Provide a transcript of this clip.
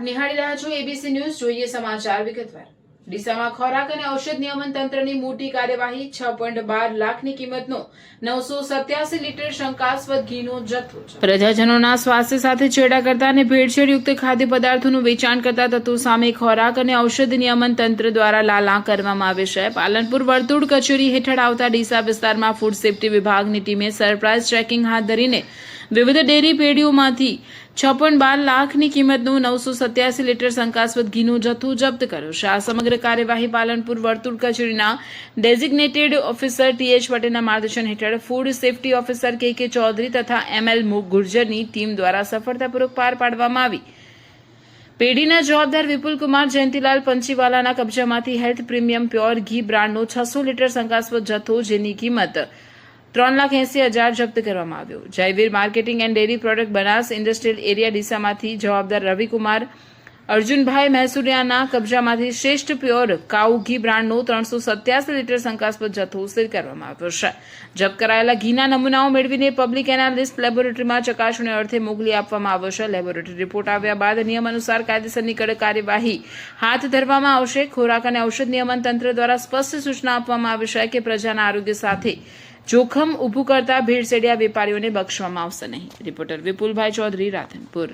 આપ નિહાળી રહ્યા છો એબીસી ન્યૂઝ. જોઈએ સમાચાર વિગતવાર. ડીસામાં ખોરાક અને ઔષધ નિયમન તંત્રની મોટી કાર્યવાહી. 6.12 લાખની કિંમતનો 987 લીટર શંકાસ્પદ ઘીનો જથ્થો. પ્રજાજનોના સ્વાસ્થ્ય સાથે છેડા કરતા અને ભેળસેળયુક્ત ખાદ્ય પદાર્થોનું વેચાણ કરતા તત્વો સામે ખોરાક અને ઔષધ નિયમન તંત્ર દ્વારા લાલા કરવામાં આવે છે. પાલનપુર વર્તુળ કચેરી હેઠળ આવતા ડીસા વિસ્તારમાં ફૂડ સેફ્ટી વિભાગની ટીમે સરપ્રાઇઝ ચેકિંગ હાથ ધરીને વિવિધ ડેરી પેઢીઓમાંથી 6.12 લાખની કિંમતનું 987 લીટર શંકાસ્પદ ઘીનો જથ્થો જપ્ત કર્યો છે. આ સમગ્ર કાર્યવાહી પાલનપુર વર્તુળ કચેરીના ડેઝિગ્નેટેડ ઓફિસર ટીએચ પટેલના માર્ગદર્શન હેઠળ ફૂડ સેફ્ટી ઓફિસર કે ચૌધરી તથા એમએલ ગુર્જરની ટીમ દ્વારા સફળતાપૂર્વક પાર પાડવામાં આવી. પેઢીના જવાબદાર Vipulkumar Jayantilal પંચીવાલાના કબજામાંથી health premium pure ઘી બ્રાન્ડનો 600 લીટર શંકાસ્પદ જથ્થો, જેની કિંમત 3,80,000 જપ્ત કરવામાં આવ્યો. Jayveer marketing and dairy product Banas industrial area ડીસામાંથી જવાબદાર રવિકુમાર અર્જુનભાઈ મહેસુરિયાના કબજામાંથી શ્રેષ્ઠ પ્યોર કાઉ ઘી બ્રાન્ડનો 387 લીટર શંકાસ્પદ જથ્થો સીલ કરવામાં આવ્યો છે. જપ્ત કરાયેલા ઘીના નમૂનાઓ મેળવીને પબ્લિક એનાલિસ્ટ લેબોરેટરીમાં ચકાસણી અર્થે મોકલી આપવામાં આવ્યો છે. લેબોરેટરી રિપોર્ટ આવ્યા બાદ નિયમ અનુસાર કાયદેસરની કડક કાર્યવાહી હાથ ધરવામાં આવશે. ખોરાક અને ઔષધ નિયમન તંત્ર દ્વારા સ્પષ્ટ સૂચના આપવામાં આવી છે કે પ્રજાના આરોગ્ય સાથે જોખમ ઊભું કરતા ભેળસેળિયા વેપારીઓને બક્ષવામાં આવશે નહીં. રિપોર્ટર વિપુલભાઈ ચૌધરી, રાધનપુર.